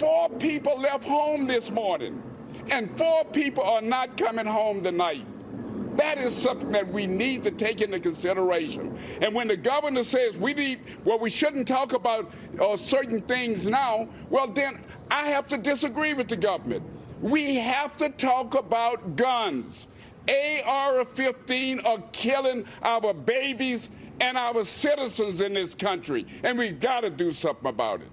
4 people left home this morning, and 4 people are not coming home tonight. That is something that we need to take into consideration. And when the governor says we shouldn't talk about certain things now, well, then I have to disagree with the government. We have to talk about guns. AR-15 are killing our babies and our citizens in this country, and we've got to do something about it.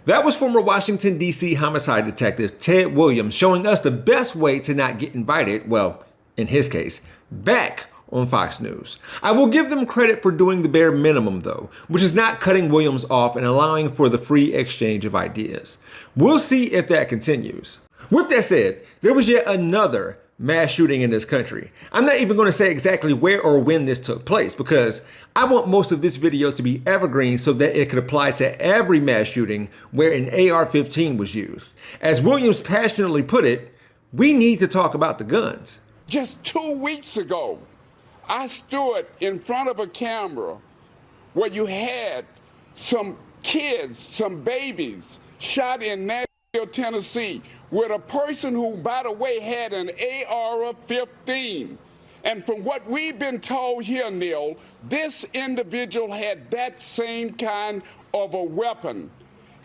That was former Washington, D.C. homicide detective Ted Williams showing us the best way to not get invited, well, in his case, back on Fox News. I will give them credit for doing the bare minimum though, which is not cutting Williams off and allowing for the free exchange of ideas. We'll see if that continues. With that said, there was yet another mass shooting in this country. I'm not even going to say exactly where or when this took place because I want most of this video to be evergreen so that it could apply to every mass shooting where an AR-15 was used. As Williams passionately put it, we need to talk about the guns. Just 2 weeks ago, I stood in front of a camera where you had some kids, some babies shot in Nashville, Tennessee, with a person who, by the way, had an AR-15. And from what we've been told here, Neil, this individual had that same kind of a weapon.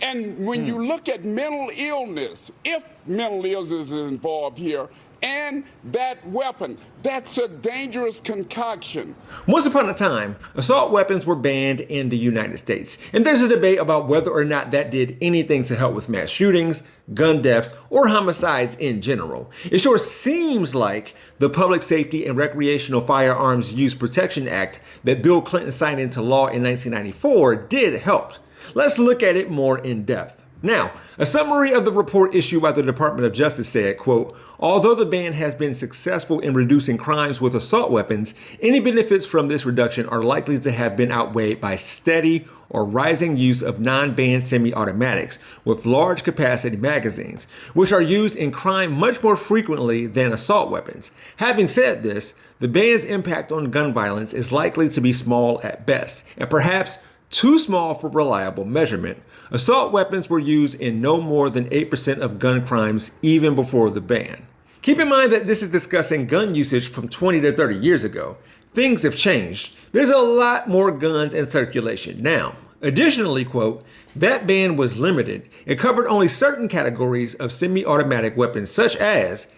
And when you look at mental illness, if mental illness is involved here, and that weapon, that's a dangerous concoction. Once upon a time, assault weapons were banned in the United States, and there's a debate about whether or not that did anything to help with mass shootings, gun deaths, or homicides in general. It sure seems like the Public Safety and Recreational Firearms Use Protection Act that Bill Clinton signed into law in 1994 did help. Let's look at it more in depth. Now, a summary of the report issued by the Department of Justice said, quote, although the ban has been successful in reducing crimes with assault weapons, any benefits from this reduction are likely to have been outweighed by steady or rising use of non-banned semi-automatics with large capacity magazines, which are used in crime much more frequently than assault weapons. Having said this, the ban's impact on gun violence is likely to be small at best, and perhaps too small for reliable measurement. Assault weapons were used in no more than 8% of gun crimes even before the ban. Keep in mind that this is discussing gun usage from 20 to 30 years ago. Things have changed. There's a lot more guns in circulation now. Additionally, quote, that ban was limited. It covered only certain categories of semi-automatic weapons such as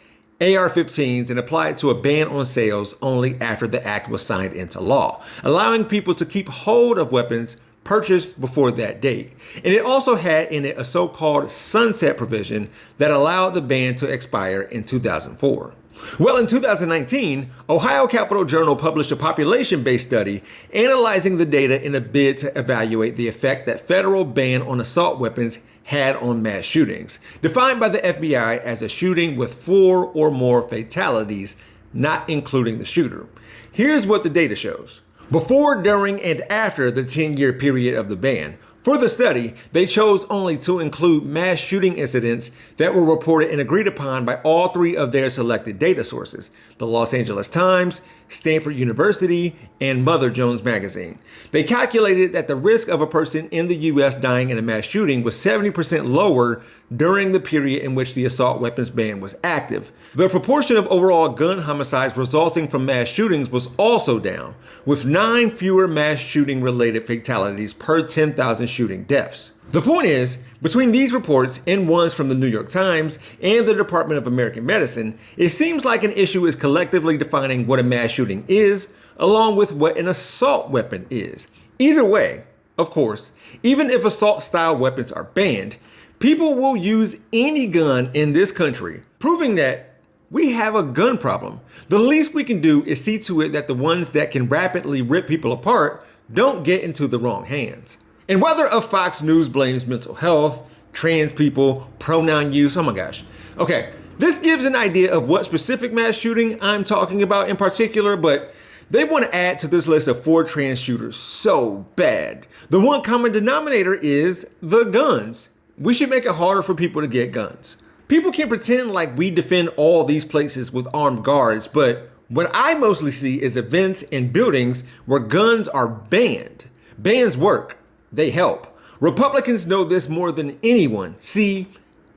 AR-15s and applied to a ban on sales only after the act was signed into law, allowing people to keep hold of weapons purchased before that date. And it also had in it a so-called sunset provision that allowed the ban to expire in 2004. Well, in 2019, Ohio Capital Journal published a population-based study analyzing the data in a bid to evaluate the effect that federal ban on assault weapons had on mass shootings, defined by the FBI as a shooting with 4 or more fatalities, not including the shooter. Here's what the data shows. Before, during, and after the 10-year period of the ban, for the study, they chose only to include mass shooting incidents that were reported and agreed upon by all 3 of their selected data sources, the Los Angeles Times, Stanford University, and Mother Jones Magazine. They calculated that the risk of a person in the U.S. dying in a mass shooting was 70% lower during the period in which the assault weapons ban was active. The proportion of overall gun homicides resulting from mass shootings was also down, with 9 fewer mass shooting related fatalities per 10,000 shooting deaths. The point is, between these reports and ones from the New York Times and the Department of American Medicine, it seems like an issue is collectively defining what a mass shooting is, along with what an assault weapon is. Either way, of course, even if assault-style weapons are banned, people will use any gun in this country, proving that we have a gun problem. The least we can do is see to it that the ones that can rapidly rip people apart don't get into the wrong hands. And whether a Fox News blames mental health, trans people, pronoun use, oh my gosh. Okay, this gives an idea of what specific mass shooting I'm talking about in particular, but they want to add to this list of 4 trans shooters so bad. The one common denominator is the guns. We should make it harder for people to get guns. People can pretend like we defend all these places with armed guards, but what I mostly see is events and buildings where guns are banned. Bans work. They help. Republicans know this more than anyone. See,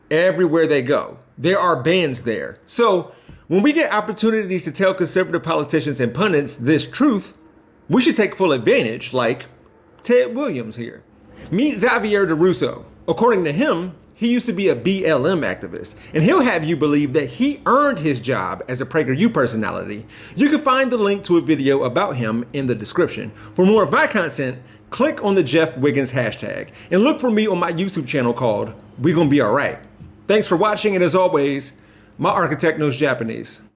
everywhere they go. There are bans there. So when we get opportunities to tell conservative politicians and pundits this truth, we should take full advantage, like Ted Williams here. Meet Xavier DeRusso. According to him, he used to be a BLM activist, and he'll have you believe that he earned his job as a PragerU personality. You can find the link to a video about him in the description. For more of my content, click on the Jeff Wiggins hashtag, and look for me on my YouTube channel called We Gonna Be Alright. Thanks for watching, and as always, my architect knows Japanese.